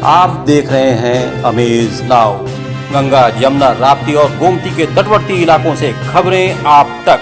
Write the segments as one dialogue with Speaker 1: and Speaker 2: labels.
Speaker 1: आप देख रहे हैं अमेज नाउ। गंगा, यमुना, राप्ती और गोमती के तटवर्ती इलाकों से खबरें आप तक।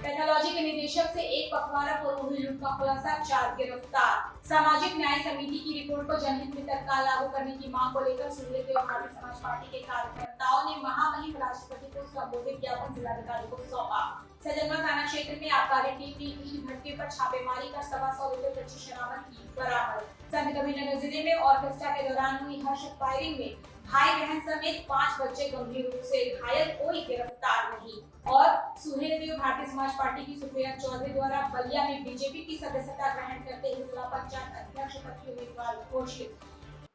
Speaker 2: पैथोलॉजी के निदेशक से एक पखवाड़ा पूर्व हुई लूट का खुलासा, 4 गिरफ्तार। सामाजिक न्याय समिति की रिपोर्ट को जनहित में तत्काल लागू करने की मांग को लेकर सूर्यदेव भारतीय समाज पार्टी के कार्यकर्ताओं ने महामहिम राष्ट्रपति को संबोधित ज्ञापन जिलाधिकारी को सौंपा। सजनगढ़ थाना क्षेत्र में आबकारी टीम ने ईंट भट्टे पर छापेमारी कर 125 रुपए कच्ची शराब की बरामद। संत कबीरनगर जिले में ऑर्केस्ट्रा के दौरान हुई हर्ष फायरिंग में भाई बहन समेत 5 बच्चे गंभीर रूप से घायल, कोई गिरफ्तार नहीं। और सुहेलदेव भारतीय समाज पार्टी की सुप्रिया चौधरी द्वारा बलिया में बीजेपी की सदस्यता ग्रहण करते हुए जिला पंचायत अध्यक्ष पद की उम्मीदवार घोषित।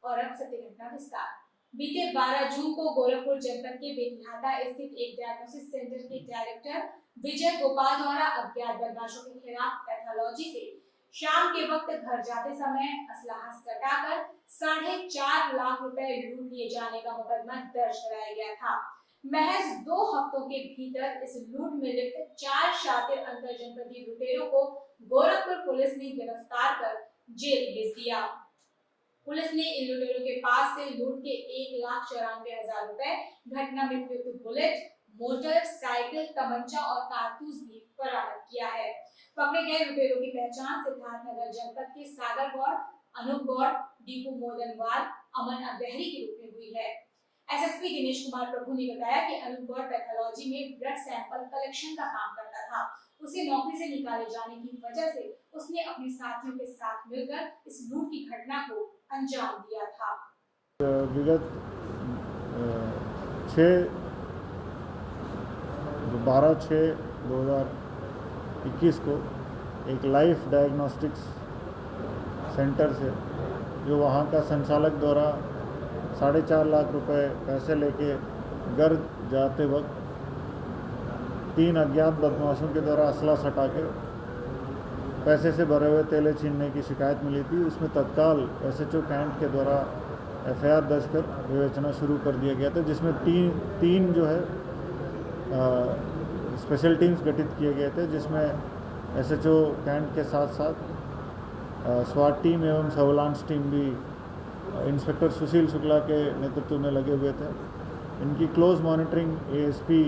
Speaker 2: और अब सत्य घटना विस्तार। बीते 12 जून को गोरखपुर जनपद के बेतिहाटा स्थित एक डायग्नोसिस सेंटर के डायरेक्टर विजय गोपाल द्वारा अज्ञात बदमाशों के खिलाफ पैथोलॉजी से शाम के वक्त घर जाते समय असलाह सटाकर 4.5 लाख रुपए लूट लिए जाने का मुकदमा दर्ज कराया गया था। महज 2 हफ्तों के भीतर इस लूट में लिप्त 4 शातिर अंतर जनपदीय लुटेरों को गोरखपुर पुलिस ने गिरफ्तार कर जेल भेज दिया। पुलिस ने इन लुटेरों के पास से लूट के 1,94,000 रुपए, घटना में प्रयुक्त बुलेट, मोटरसाइकिल, तमंचा और कारतूस भी बरामद किया है। पकड़े गए लुटेरों की पहचान सिद्धार्थनगर जनपद के सागर गौड़, अनूप गौड़, दीपू मोदनवाल, अमन अबहरी के रूप में हुई है। एसएसपी दिनेश कुमार प्रभु ने बताया कि अनूप गौड़ पैथोलॉजी में ब्लड सैंपल कलेक्शन का काम करता था। उसे नौकरी से निकाले जाने की वजह से उसने अपने साथियों के साथ मिलकर इस लूट की घटना को अंजाम दिया था।
Speaker 3: विगत 12/6/2021 को एक लाइफ डायग्नोस्टिक्स सेंटर से, जो वहाँ का संचालक द्वारा 4.5 लाख रुपए पैसे लेके घर जाते वक्त 3 अज्ञात बदमाशों के द्वारा असला सटा के पैसे से भरे हुए तेले छीनने की शिकायत मिली थी। उसमें तत्काल एसएचओ कैंट के द्वारा एफआईआर दर्ज कर विवेचना शुरू कर दिया गया था, जिसमें तीन जो है स्पेशल टीम्स गठित किए गए थे, जिसमें एसएचओ कैंट के साथ साथ स्वाट टीम एवं सर्विलांस टीम भी इंस्पेक्टर सुशील शुक्ला के नेतृत्व में लगे हुए थे। इनकी क्लोज मॉनिटरिंग एएसपी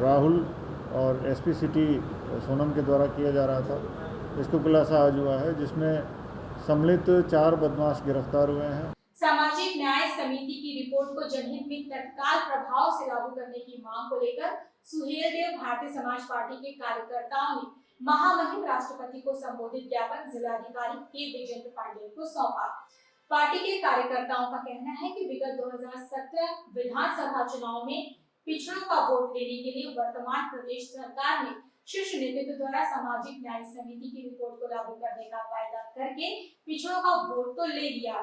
Speaker 3: राहुल और एसपी सिटी सोनम के द्वारा किया जा रहा था। इसको खुलासा आज हुआ है, जिसमें सम्मिलित 4 बदमाश गिरफ्तार हुए हैं।
Speaker 2: सामाजिक न्याय समिति की रिपोर्ट को जनहित में तत्काल प्रभाव से लागू करने की मांग को लेकर सुहेलदेव भारतीय समाज पार्टी के कार्यकर्ताओं ने महामहिम राष्ट्रपति को संबोधित ज्ञापन जिलाधिकारी के विजेंद्र पांडेय को सौंपा। पार्टी के कार्यकर्ताओं का कहना है कि विगत 2017 विधानसभा चुनाव में पिछड़ों का वोट लेने के लिए वर्तमान प्रदेश सरकार ने शीर्ष नेतृत्व द्वारा सामाजिक न्याय समिति की रिपोर्ट को लागू करने का वायदा करके पिछड़ों का वोट तो ले लिया,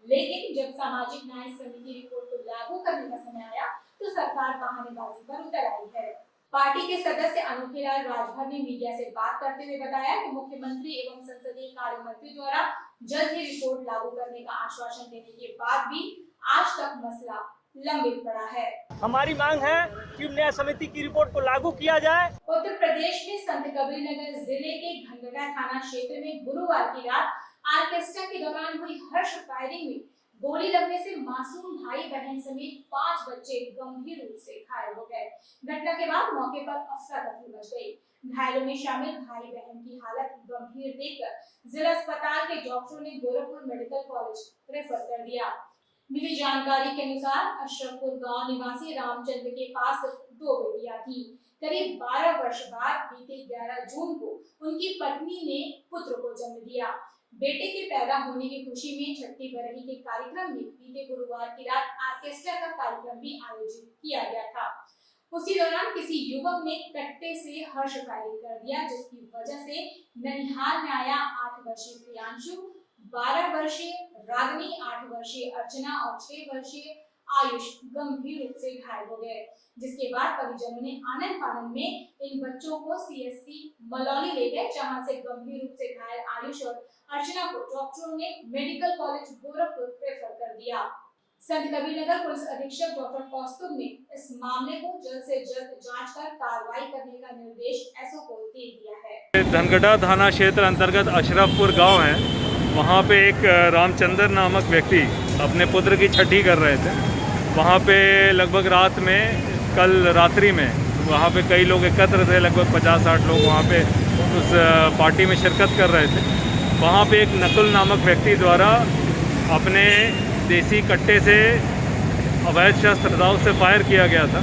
Speaker 2: लेकिन जब सामाजिक न्याय समिति रिपोर्ट को लागू करने का समय आया तो सरकार बहानेबाजी पर उतर आई है। पार्टी के सदस्य अनोखेलाल राजभर ने मीडिया से बात करते हुए बताया कि मुख्यमंत्री एवं संसदीय कार्य मंत्री द्वारा जल्द ही रिपोर्ट लागू करने का आश्वासन देने के बाद भी आज तक मसला लंबित पड़ा है।
Speaker 4: हमारी मांग है कि न्याय समिति की रिपोर्ट को लागू किया जाए।
Speaker 2: उत्तर प्रदेश में संत कबीरनगर जिले के घंगटा थाना क्षेत्र में गुरुवार की रात ऑर्केस्ट्रा के दौरान हुई हर्ष फायरिंग में गोली लगने से मासूम भाई बहन समेत 5 बच्चे गंभीर रूप से घायल हो गए। घटना के बाद मौके पर अफरा-तफरी मच गई। घायलों में शामिल भाई बहन की हालत गंभीर देखकर जिला अस्पताल के डॉक्टरों ने गोरखपुर मेडिकल कॉलेज रेफर कर दिया। मिली जानकारी के अनुसार अशरफपुर गांव निवासी रामचंद्र के पास 2 बेटियां थी। करीब 12 वर्ष बाद बीते 11 जून को उनकी पत्नी ने पुत्र को जन्म दिया। बेटे के पैदा होने की खुशी में छठी बरही के कार्यक्रम में बीते गुरुवार की रात ऑर्केस्ट्रा का कार्यक्रम भी आयोजित किया गया था। उसी दौरान किसी युवक ने कट्टे से हर्ष फायरिंग कर दिया, जिसकी वजह से ननिहाल में आया 8 वर्षीय प्रियांशु, 12 वर्षीय रागनी, 8 वर्षीय अर्चना और 6 वर्षीय आयुष गंभीर रूप से घायल हो गए, जिसके बाद परिजनों ने आनंद फानंद में इन बच्चों को सीएससी मलौली ले गए, जहां से गंभीर रूप से घायल आयुष और अर्चना को डॉक्टरों ने मेडिकल कॉलेज गोरखपुर रेफर कर दिया। संत कबीरनगर पुलिस अधीक्षक डॉक्टर कौस्तुभ ने इस मामले को जल्द से जल्द जांच कर कार्रवाई करने का निर्देश एसओ को दे दिया है।
Speaker 5: धनगढ़ा थाना क्षेत्र अंतर्गत अशरफपुर गांव है। वहां पे एक रामचंद्र नामक व्यक्ति अपने पुत्र की छठी कर रहे थे। वहां पे लगभग रात में, कल रात्रि में वहां पे कई लोग एकत्र थे, लगभग 50-60 लोग वहां पे उस पार्टी में शिरकत कर रहे थे। वहां पे एक नकुल नामक व्यक्ति द्वारा अपने देसी कट्टे से अवैध शस्त्र था, उससे फायर किया गया था।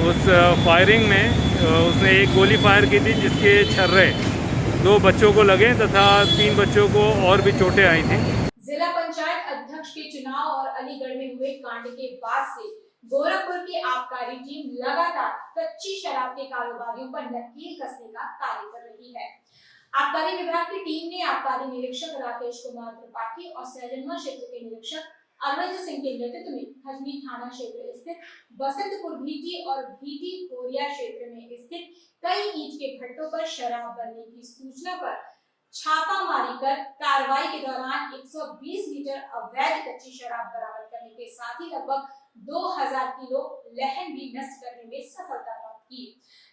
Speaker 5: उस फायरिंग में उसने एक गोली फायर की थी जिसके छर्रे 2 बच्चों को लगे तथा 3 बच्चों को और भी चोटें आई थी।
Speaker 2: जिला पंचायत अध्यक्ष के चुनाव और अलीगढ़ में हुए कांड के बाद से गोरखपुर की आबकारी टीम लगातार कच्ची शराब के कारोबारियों पर नकेल कसने का कार्य कर रही है। आबकारी विभाग की टीम ने आबकारी निरीक्षक राकेश कुमार त्रिपाठी और सैजनवा क्षेत्र के निरीक्षक अरविंद सिंह के नेतृत्व में खजनी थाना क्षेत्र स्थित बसंतपुर भीटी और भीटी कोरिया क्षेत्र में स्थित कई ईंट के भट्टों पर शराब बनने की सूचना पर छापामारी कर कार्रवाई के दौरान 120 लीटर अवैध कच्ची शराब बरामद करने के साथ ही लगभग 2000 किलो लहन भी नष्ट करने में सफलता प्राप्त की।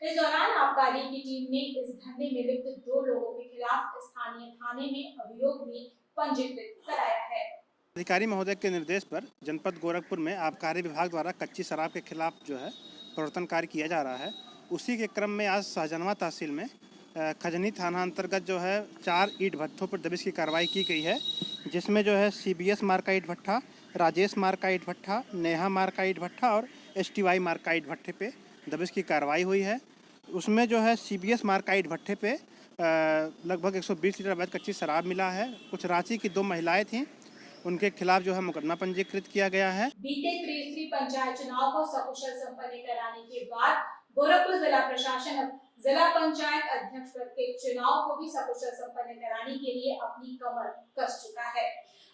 Speaker 2: इस दौरान आबकारी की टीम ने इस धंधे में लिप्त 2 लोगों के खिलाफ स्थानीय थाने में अभियोग भी पंजीकृत कराया है।
Speaker 6: अधिकारी महोदय के निर्देश पर जनपद गोरखपुर में आबकारी विभाग द्वारा कच्ची शराब के खिलाफ जो है प्रवर्तन कार्य किया जा रहा है। उसी के क्रम में आज सहजनवा तहसील में खजनी थाना अंतर्गत जो है 4 ईंट भट्ठों पर दबिश की कार्रवाई की गई है, जिसमें जो है CBS मार्का ईंट भट्ठा, राजेश मार्का ईंट भट्ठा, नेहा मार्का ईंट भट्ठा और STY मार्का ईंट भट्ठे पे दबिश की कार्रवाई हुई है। उसमें जो है CBS मार्का ईंट भट्ठे पे लगभग 120 लीटर अवैध कच्ची शराब मिला है। कुछ रांची की 2 महिलाएं थीं, उनके खिलाफ जो है मुकदमा पंजीकृत किया गया है।
Speaker 2: बीते त्रिस्तरीय पंचायत चुनाव को सकुशल संपन्न कराने के बाद गोरखपुर जिला प्रशासन अब जिला पंचायत अध्यक्ष पद के चुनाव को भी सकुशल संपन्न कराने के लिए अपनी कमर कस चुका है।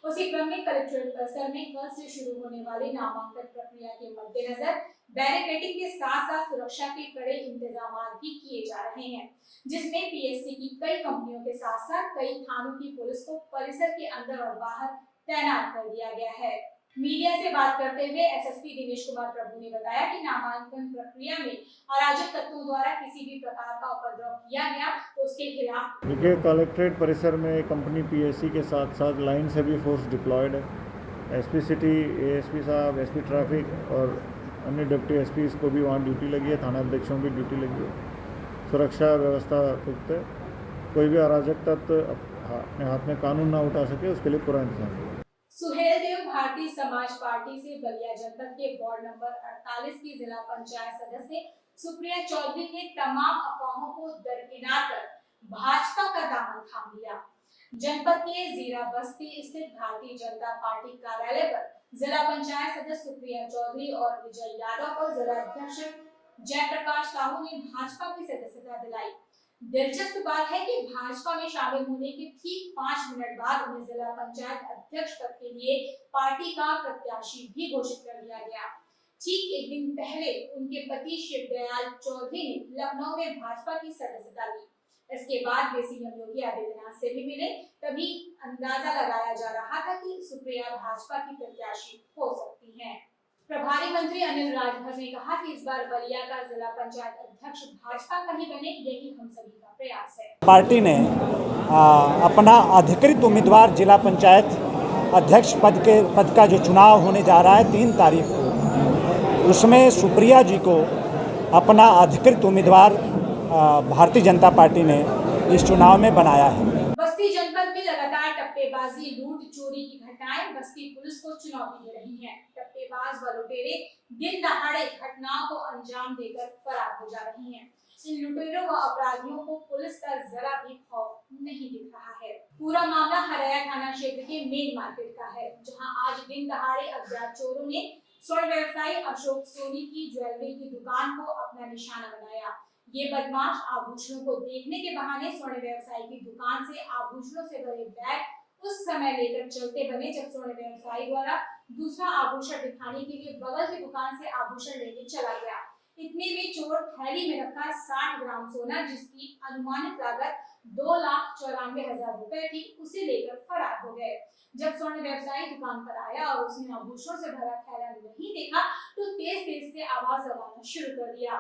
Speaker 2: उसी क्रम में कलेक्ट्रेट परिसर में कल से शुरू होने वाली नामांकन प्रक्रिया के मद्देनजर बैरिकेडिंग के साथ साथ सुरक्षा के कड़े इंतजाम भी किए जा रहे हैं, जिसमें PSC की कई कंपनियों के साथ साथ कई थानों की पुलिस को परिसर के अंदर और बाहर तैनात कर दिया गया है। मीडिया से बात करते हुए SSP दिनेश कुमार प्रभु ने बताया कि नामांकन प्रक्रिया में अराजक तत्वों द्वारा किसी भी प्रकार का उपद्रव किया गया तो उसके खिलाफ
Speaker 3: देखिए, कलेक्ट्रेट परिसर में कंपनी PSC के साथ साथ लाइन से भी फोर्स डिप्लॉयड है। SP सिटी, ASP साहब, SP ट्रैफिक और अन्य डिप्टी SPs को भी वहाँ ड्यूटी लगी है, थाना अध्यक्षों की ड्यूटी लगी है। सुरक्षा व्यवस्था पुख्त है, कोई भी अराजक तत्व अपने हाथ में कानून ना उठा सके उसके लिए पूरा इंतजाम है।
Speaker 2: सुहेल देव भारतीय समाज पार्टी से बलिया जनपद के वार्ड नंबर 48 की जिला पंचायत सदस्य सुप्रिया चौधरी ने तमाम अफवाहों को दरकिनार कर भाजपा का दामन थाम लिया। जनपद के जीरा बस्ती स्थित भारतीय जनता पार्टी कार्यालय पर जिला पंचायत सदस्य सुप्रिया चौधरी और विजय यादव को जिला अध्यक्ष जयप्रकाश साहू ने भाजपा की सदस्यता दिलाई। दिलचस्प बात है कि भाजपा में शामिल होने के ठीक 5 मिनट बाद उन्हें जिला पंचायत अध्यक्ष पद के लिए पार्टी का प्रत्याशी भी घोषित कर दिया गया। ठीक एक दिन पहले उनके पति शिवदयाल चौधरी ने लखनऊ में भाजपा की सदस्यता ली। इसके बाद वे CM योगी आदित्यनाथ से भी मिले, तभी अंदाजा लगाया जा रहा था कि सुप्रिया भाजपा की प्रत्याशी हो सकती हैं। प्रभारी मंत्री अनिल राजभर ने कहा कि इस बार बलिया का जिला पंचायत अध्यक्ष भाजपा का ही बने, यही हम सभी का प्रयास है।
Speaker 7: पार्टी ने अपना अधिकृत उम्मीदवार जिला पंचायत अध्यक्ष पद का जो चुनाव होने जा रहा है 3 तारीख को, उसमें सुप्रिया जी को अपना अधिकृत उम्मीदवार भारतीय जनता पार्टी ने इस चुनाव में बनाया है।
Speaker 2: बस्ती जनपद में लगातार टप्पेबाजी, लूट, चोरी की घटनाएं बस्ती पुलिस को चुनौती दे रही हैं। टप्पेबाज व लुटेरे दिन दहाड़े घटनाओं को अंजाम देकर फरार हो जा रही हैं। इन लुटेरों व अपराधियों को पुलिस का जरा भी खौफ नहीं दिख रहा है। पूरा मामला हरया थाना क्षेत्र के मेन मार्केट का है, जहां आज दिन दहाड़े अज्ञात चोरों ने स्वर्ण व्यवसायी अशोक सोनी की ज्वेलरी की दुकान को अपना निशाना बनाया। ये बदमाश आभूषणों को देखने के बहाने स्वर्ण व्यवसायी की दुकान से आभूषणों से भरे बैग उस समय लेकर चलते बने जब स्वर्ण व्यवसायी द्वारा दूसरा आभूषण दिखाने के लिए बगल की दुकान से आभूषण लेकर चला गया। इतने में चोर थैली में रखा 60 ग्राम सोना, जिसकी अनुमानित लागत 2,94,000 रुपए थी, उसे लेकर फरार हो गए। जब स्वर्ण व्यवसायी दुकान पर आया और उसने आभूषणों से भरा थैला नहीं देखा तो तेज से आवाज लगाना शुरू कर दिया।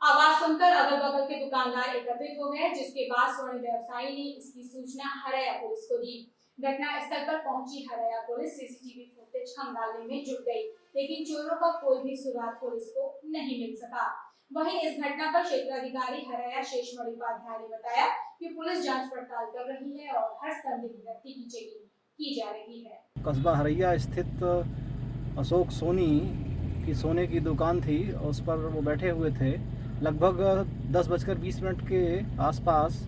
Speaker 2: आवाज सुनकर अगल बगल के दुकानदार एकत्रित हो गए, जिसके बाद स्वर्ण व्यवसायी ने इसकी सूचना हरैया पुलिस को दी। घटना स्थल पर पहुंची हरैया पुलिस सीसीटीवी फुटेज खंगालने में जुट गई, लेकिन चोरों का कोई भी सुराग पुलिस को नहीं मिल सका। वहीं इस घटना पर क्षेत्राधिकारी हरैया शेषमणि उपाध्याय ने बताया कि पुलिस जांच पड़ताल कर रही है और हर संदिग्ध व्यक्ति की चेकिंग की जा रही है।
Speaker 8: कस्बा हरैया स्थित अशोक सोनी की सोने की दुकान थी और उस पर वो बैठे हुए थे। लगभग 10:20 के आसपास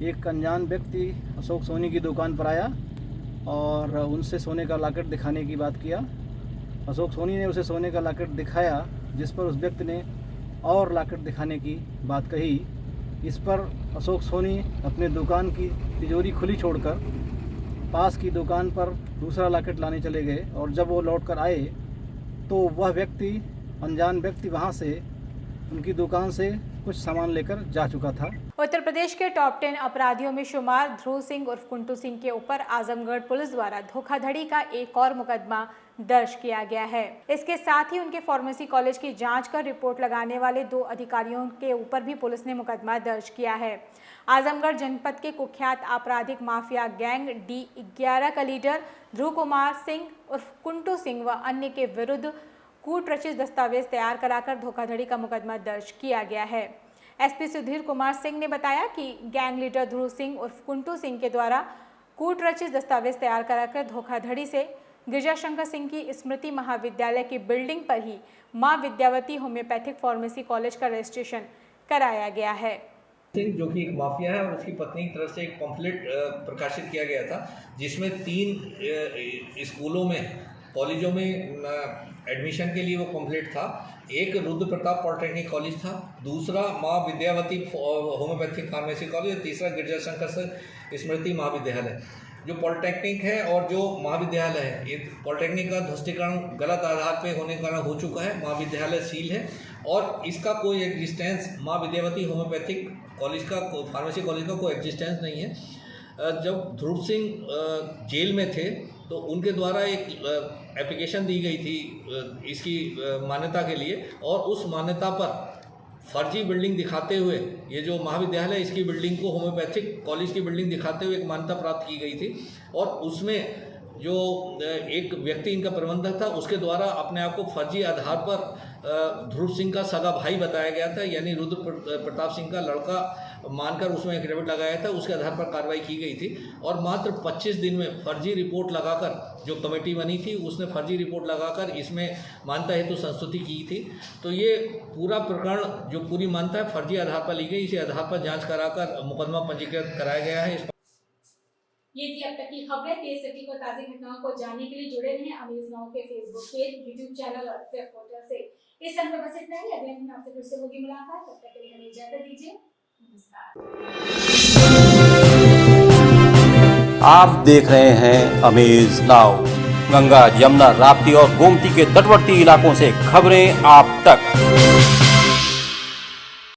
Speaker 8: एक अनजान व्यक्ति अशोक सोनी की दुकान पर आया और उनसे सोने का लॉकेट दिखाने की बात किया। अशोक सोनी ने उसे सोने का लॉकेट दिखाया, जिस पर उस व्यक्ति ने और लॉकेट दिखाने की बात कही। इस पर अशोक सोनी अपने दुकान की तिजोरी खुली छोड़कर पास की दुकान पर दूसरा लॉकेट लाने चले गए और जब वो लौट कर आए तो वह व्यक्ति, अनजान व्यक्ति, वहाँ से उनकी दुकान से कुछ सामान लेकर जा चुका था।
Speaker 9: उत्तर प्रदेश के टॉप 10 अपराधियों में शुमार ध्रुव सिंह उर्फ कुंटू सिंह के ऊपर आजमगढ़ पुलिस द्वारा धोखाधड़ी का एक और मुकदमा दर्ज किया गया है। इसके साथ ही उनके फार्मेसी कॉलेज की जांच कर रिपोर्ट लगाने वाले 2 अधिकारियों के ऊपर भी पुलिस ने मुकदमा दर्ज किया है। आजमगढ़ जनपद के कुख्यात आपराधिक माफिया गैंग D11 का लीडर ध्रुव कुमार सिंह उर्फ कुंटू सिंह व अन्य के विरुद्ध कूट रचित दस्तावेज तैयार कराकर धोखाधड़ी का मुकदमा दर्ज किया गया है। एसपी सुधीर कुमार सिंह ने बताया कि गैंग लीडर ध्रुव सिंह उर्फ कुंटू सिंह के द्वारा कूट रचित दस्तावेज तैयार कराकर धोखाधड़ी से गिरिजाशंकर सिंह की स्मृति महाविद्यालय की बिल्डिंग पर ही मां विद्यावती होम्योपैथिक फार्मेसी कॉलेज का रजिस्ट्रेशन कराया गया है।
Speaker 10: सिंह जो कि एक माफिया है और उसकी पत्नी की तरफ से एक पम्फलेट प्रकाशित किया गया था, जिसमें 3 स्कूलों में, कॉलेजों में एडमिशन के लिए वो पम्फलेट था। एक रुद्र प्रताप पॉलिटेक्निक कॉलेज था, दूसरा माँ विद्यावती होम्योपैथिक फार्मेसी कॉलेज और तीसरा गिरिजाशंकर स्मृति महाविद्यालय। जो पॉलिटेक्निक है और जो महाविद्यालय है, ये पॉलिटेक्निक का ध्वस्तीकरण गलत आधार पे होने का हो चुका है, महाविद्यालय सील है और इसका कोई एग्जिस्टेंस माँ विद्यावती होम्योपैथिक कॉलेज का, फार्मेसी कॉलेज का कोई एग्जिस्टेंस नहीं है। जब ध्रुव सिंह जेल में थे तो उनके द्वारा एक एप्लीकेशन दी गई थी इसकी मान्यता के लिए और उस मान्यता पर फर्जी बिल्डिंग दिखाते हुए, ये जो महाविद्यालय इसकी बिल्डिंग को होम्योपैथिक कॉलेज की बिल्डिंग दिखाते हुए एक मान्यता प्राप्त की गई थी और उसमें जो एक व्यक्ति इनका प्रबंधक था उसके द्वारा अपने आप को फर्जी आधार पर ध्रुव सिंह का सगा भाई बताया गया था, यानी रुद्र प्रताप सिंह का लड़का मानकर उसमें एफिडेविट लगाया था। उसके आधार पर कार्रवाई की गई थी और मात्र 25 दिन में फर्जी रिपोर्ट लगाकर, जो कमेटी बनी थी उसने फर्जी रिपोर्ट लगाकर इसमें मान्यता हेतु संस्तुति की थी। तो ये पूरा प्रकरण, जो पूरी मान्यता है, फर्जी आधार पर ली गई। इसी आधार पर जाँच कराकर मुकदमा पंजीकृत कराया गया है।
Speaker 2: ये थी अब तक की खबरें। तेज सिटी को ताज़ी घटनाओं को जानने के लिए जुड़े रहें अमेज नाउ के फेसबुक पेज, यूट्यूब चैनल और वेब पोर्टल से। इस समय बस इतना ही। अगले दिन आपसे फिर से होगी मुलाकात। तब तक के लिए हमें इजाजत दीजिए। नमस्कार।
Speaker 1: आप देख रहे हैं अमेज नाउ। गंगा, यमुना, राप्ती और गोमती के तटवर्ती इलाकों से खबरें आप तक।